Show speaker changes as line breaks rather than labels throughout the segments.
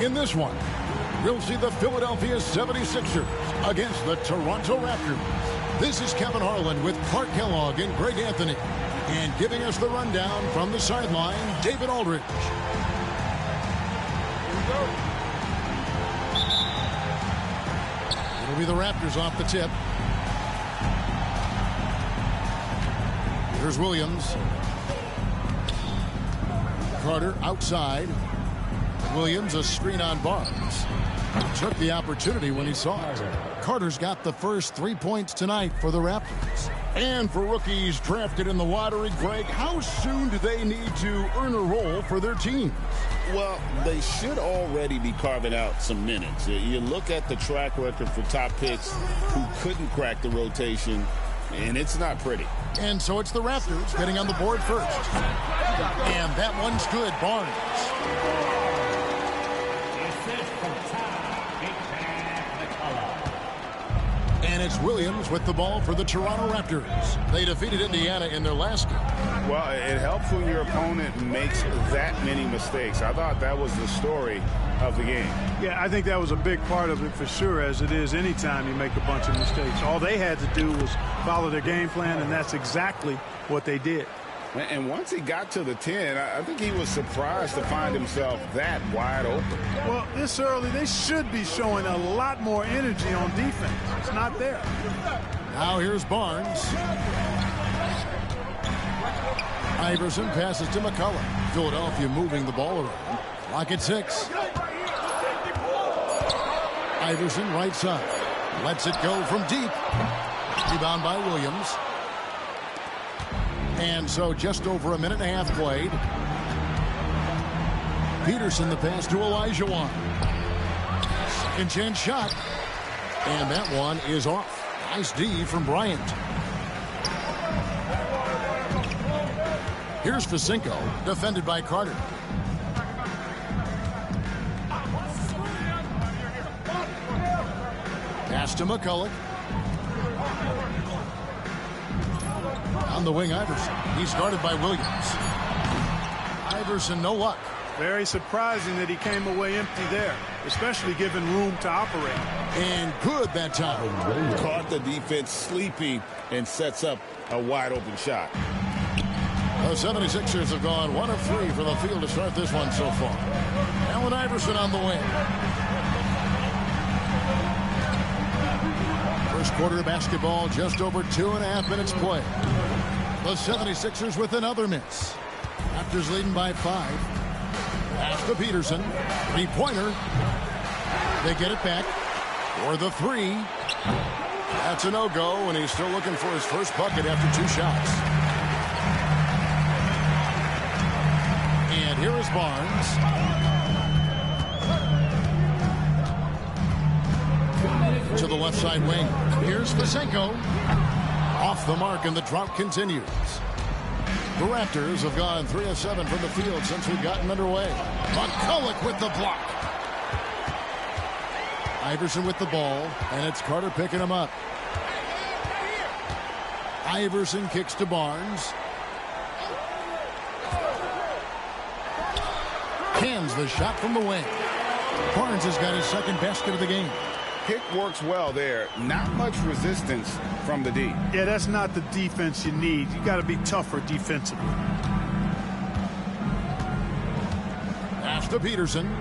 In this one, we'll see the Philadelphia 76ers against the Toronto Raptors. This is Kevin Harlan with Clark Kellogg and Greg Anthony. And giving us the rundown from the sideline, David Aldridge. It'll be the Raptors off the tip. Here's Williams. Carter outside. Williams a screen on Barnes. Took the opportunity when he saw it. Carter's got the first 3 points tonight for the Raptors. And for rookies drafted in the lottery, Greg, how soon do they need to earn a role for their team?
Well, they should already be carving out some minutes. You look at the track record for top picks who couldn't crack the rotation, and it's not pretty.
And so it's the Raptors getting on the board first. And that one's good, Barnes. And it's Williams with the ball for the Toronto Raptors. They defeated Indiana in their last game.
Well, it helps when your opponent makes that many mistakes. I thought that was the story of the game.
Yeah, I think that was a big part of it for sure, as it is anytime you make a bunch of mistakes. All they had to do was follow their game plan, and that's exactly what they did.
And once he got to the 10, I think he was surprised to find himself that wide open.
Well, this early, they should be showing a lot more energy on defense. It's not there.
Now here's Barnes. Iverson passes to McCullough. Philadelphia moving the ball around. Lock at 6. Iverson right side. Lets it go from deep. Rebound by Williams. And so just over a minute and a half played. Peterson the pass to Elijah Wan. Second chance shot. And that one is off. Nice D from Bryant. Here's Facinko, defended by Carter. Pass to McCullough. On the wing, Iverson. He's guarded by Williams. Iverson, no luck.
Very surprising that he came away empty there, especially given room to operate.
And good that time.
Caught the defense sleeping and sets up a wide open shot.
The 76ers have gone 1 of 3 for the field to start this one so far. Allen Iverson on the wing. First quarter of basketball, just over 2.5 minutes play. The 76ers with another miss. Raptors leading by 5. Pass to Peterson. Three-pointer. They get it back for the 3. That's a no-go, and he's still looking for his first bucket after 2 shots. And here is Barnes. To the left side wing. Here's Facinko. Off the mark, and the drought continues. The Raptors have gone 3 of 7 from the field since we've gotten underway. McCullough with the block. Iverson with the ball, and it's Carter picking him up. Iverson kicks to Barnes. Cans the shot from the wing. Barnes has got his second basket of the game.
Pick works well there. Not much resistance from the D.
Yeah, that's not the defense you need. You got to be tougher defensively.
Pass to Peterson.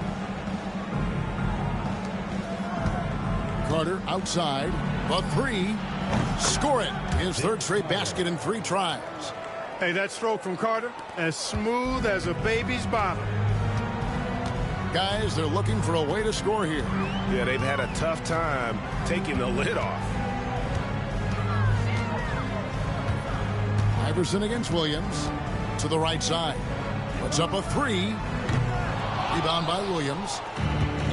Carter outside. The 3. Score it. His third straight basket in 3 tries.
Hey, that stroke from Carter, as smooth as a baby's bottom.
Guys, they're looking for a way to score here.
Yeah, they've had a tough time taking the lid off.
Iverson against Williams. To the right side. Puts up a 3. Rebound by Williams.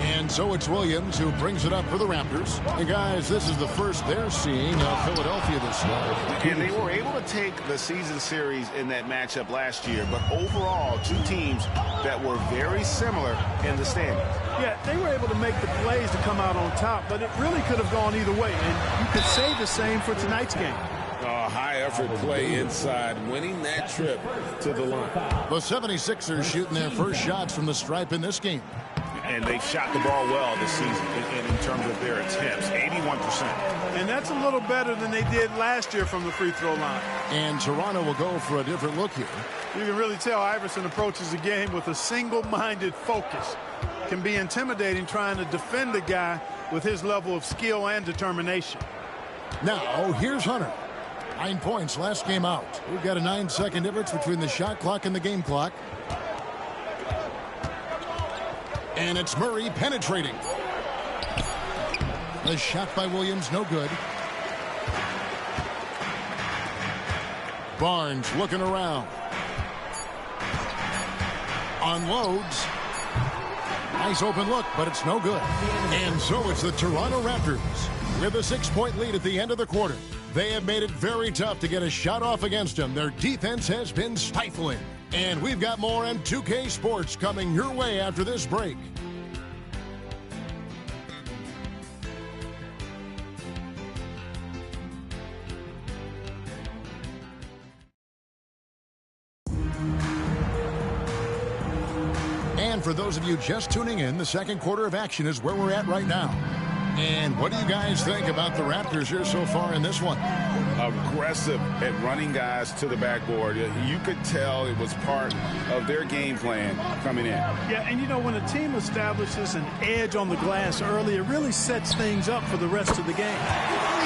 And so it's Williams who brings it up for the Raptors. And guys, this is the first they're seeing of Philadelphia this year.
And they were able to take the season series in that matchup last year, but overall, 2 teams that were very similar in the standings.
Yeah, they were able to make the plays to come out on top, but it really could have gone either way. And you could say the same for tonight's game.
High-effort play inside, winning that trip to the line.
The 76ers shooting their first shots from the stripe in this game.
And they shot the ball well this season in terms of their attempts, 81%.
And that's a little better than they did last year from the free throw line.
And Toronto will go for a different look here.
You can really tell Iverson approaches the game with a single-minded focus. Can be intimidating trying to defend a guy with his level of skill and determination.
Now, here's Hunter. 9 points last game out. We've got a 9-second difference between the shot clock and the game clock. And it's Murray penetrating. The shot by Williams, no good. Barnes looking around. Unloads. Nice open look, but it's no good. And so it's the Toronto Raptors with a 6-point lead at the end of the quarter. They have made it very tough to get a shot off against them. Their defense has been stifling. And we've got more M2K Sports coming your way after this break. And for those of you just tuning in, the second quarter of action is where we're at right now. And what do you guys think about the Raptors here so far in this one?
Aggressive at running guys to the backboard. You could tell it was part of their game plan coming in.
Yeah, and you know, when a team establishes an edge on the glass early, it really sets things up for the rest of the game.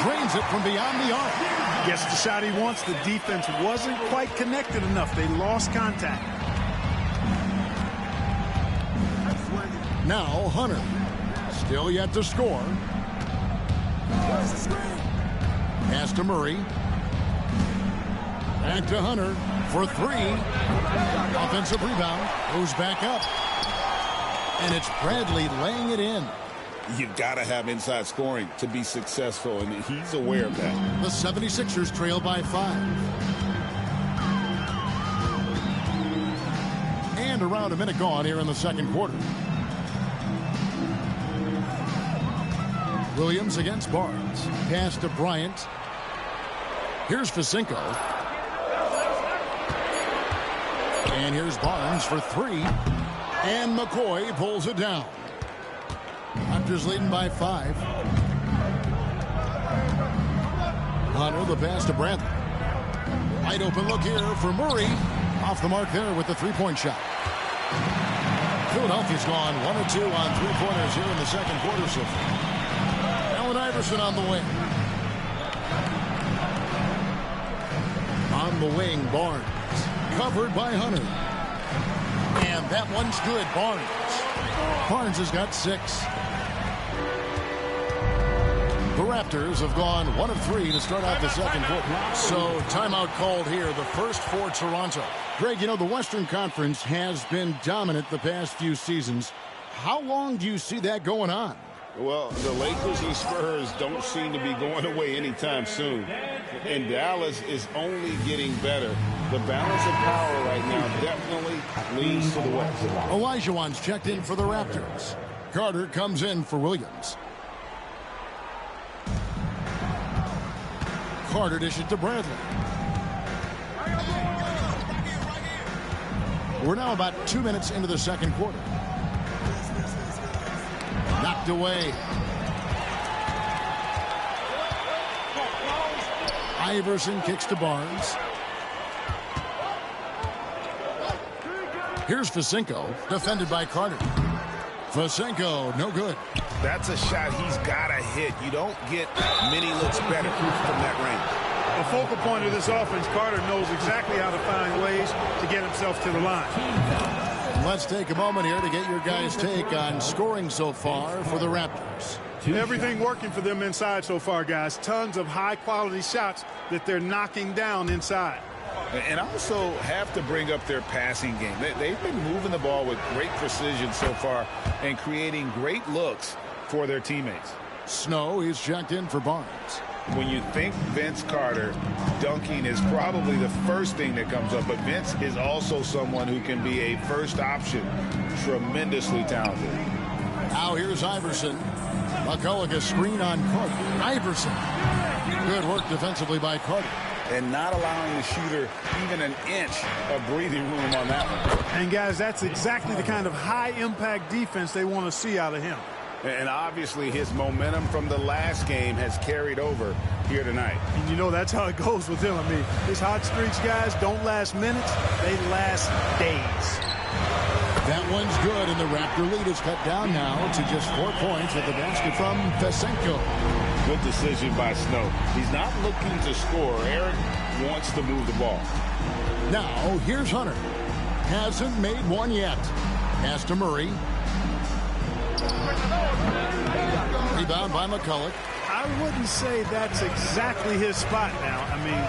Drains it from beyond the arc.
Gets the shot he wants. The defense wasn't quite connected enough. They lost contact.
Now Hunter. Still yet to score. Pass to Murray. Back to Hunter for 3. Offensive rebound. Goes back up. And it's Bradley laying it in.
You've got to have inside scoring to be successful, and he's aware of that.
The 76ers trail by 5. And around a minute gone here in the second quarter. Williams against Barnes. Pass to Bryant. Here's Fasinko. And here's Barnes for 3. And McCoy pulls it down. Raptors leading by 5. Hunter the pass to Bradley. Wide open look here for Murray. Off the mark there with the 3-point shot. Philadelphia's gone 1 or 2 on 3-pointers here in the second quarter so far. Iverson on the wing. On the wing, Barnes. Covered by Hunter. And that one's good, Barnes. Barnes has got 6. The Raptors have gone 1 of 3 to start out the second quarter. So timeout called here, the first for Toronto. Greg, you know, the Western Conference has been dominant the past few seasons. How long do you see that going on?
Well, the Lakers and Spurs don't seem to be going away anytime soon. And Dallas is only getting better. The balance of power right now definitely leans to the West.
Olajuwon's checked in for the Raptors. Carter comes in for Williams. Carter dishes to Bradley. We're now about 2 minutes into the second quarter. Knocked away. Iverson kicks to Barnes. Here's Fasinko, defended by Carter. Fasinko, no good.
That's a shot he's got to hit. You don't get many looks better from that range.
The focal point of this offense, Carter knows exactly how to find ways to get himself to the line.
Let's take a moment here to get your guys' take on scoring so far for the Raptors.
Everything working for them inside so far, guys. Tons of high-quality shots that they're knocking down inside.
And also have to bring up their passing game. They've been moving the ball with great precision so far and creating great looks for their teammates.
Snow, he's checked in for Barnes.
When you think Vince Carter, dunking is probably the first thing that comes up. But Vince is also someone who can be a first option. Tremendously talented.
Now here's Iverson. McCulloch a screen on Carter. Iverson. Good work defensively by Carter.
and not allowing the shooter even an inch of breathing room on that one.
And, guys, that's exactly the kind of high-impact defense they want to see out of him.
And obviously his momentum from the last game has carried over here tonight.
And you know that's how it goes with him. I mean, his hot streaks, guys, don't last minutes. They last days.
That one's good, and the Raptor lead is cut down now to just 4 points with the basket from Fesenko.
Good decision by Snow. He's not looking to score. Eric wants to move the ball.
Now, here's Hunter. Hasn't made one yet. Pass to Murray. Rebound by McCulloch.
I wouldn't say that's exactly his spot now. I mean,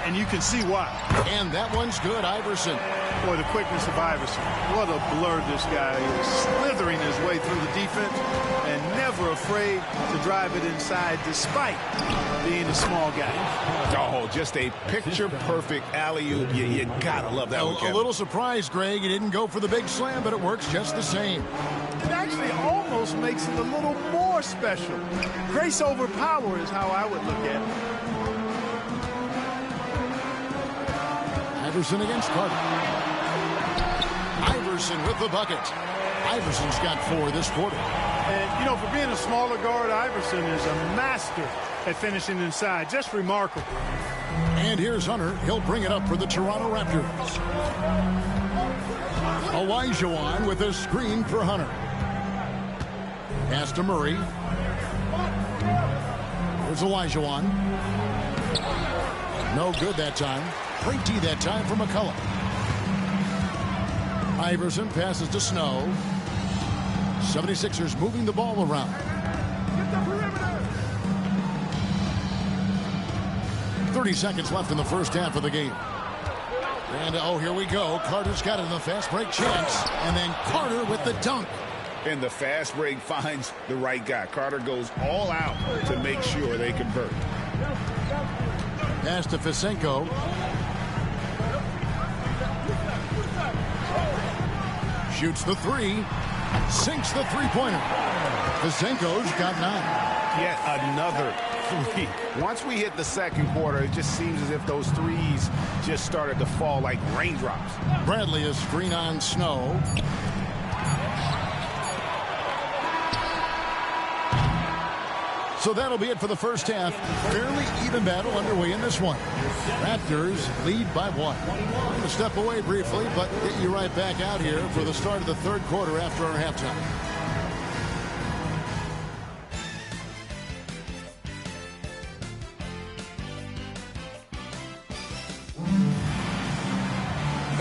and you can see why.
And that one's good, Iverson.
Boy, the quickness of Iverson. What a blur this guy is. Slithering his way through the defense and never afraid to drive it inside despite being a small guy.
Oh, just a picture-perfect alley-oop. You gotta love that one, Kevin.
A little surprised, Greg. He didn't go for the big slam, but it works just the same.
It actually almost makes it a little more special. Grace over power is how I would look at it.
Iverson against Carter. Iverson with the bucket. Iverson's got 4 this quarter.
And, you know, for being a smaller guard, Iverson is a master at finishing inside. Just remarkable.
And here's Hunter. He'll bring it up for the Toronto Raptors. Olajuwon with a screen for Hunter. Pass to Murray. Here's Olajuwon. No good that time. Great D that time for McCulloch. Iverson passes to Snow. 76ers moving the ball around. 30 seconds left in the first half of the game. And, oh, here we go. Carter's got it in the fast break chance. And then Carter with the dunk.
And the fast break finds the right guy. Carter goes all out to make sure they convert.
Pass to Fesenko. Shoots the 3. Sinks the three-pointer. Fesenko's got 9.
Yet another 3. Once we hit the second quarter, it just seems as if those threes just started to fall like raindrops.
Bradley is screen on Snow. So that'll be it for the first half. Fairly even battle underway in this one. Raptors lead by 1. I'm going to step away briefly, but get you right back out here for the start of the third quarter after our halftime.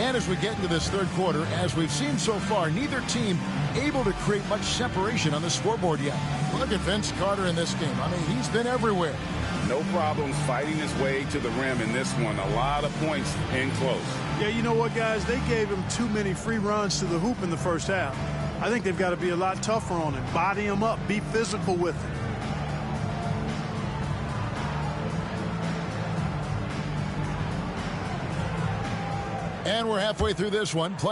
And as we get into this third quarter, as we've seen so far, neither team able to create much separation on the scoreboard yet. Look at Vince Carter in this game. I mean, he's been everywhere.
No problems fighting his way to the rim in this one. A lot of points in close.
Yeah, you know what, guys? They gave him too many free runs to the hoop in the first half. I think they've got to be a lot tougher on him. Body him up. Be physical with him.
And we're halfway through this one. Plenty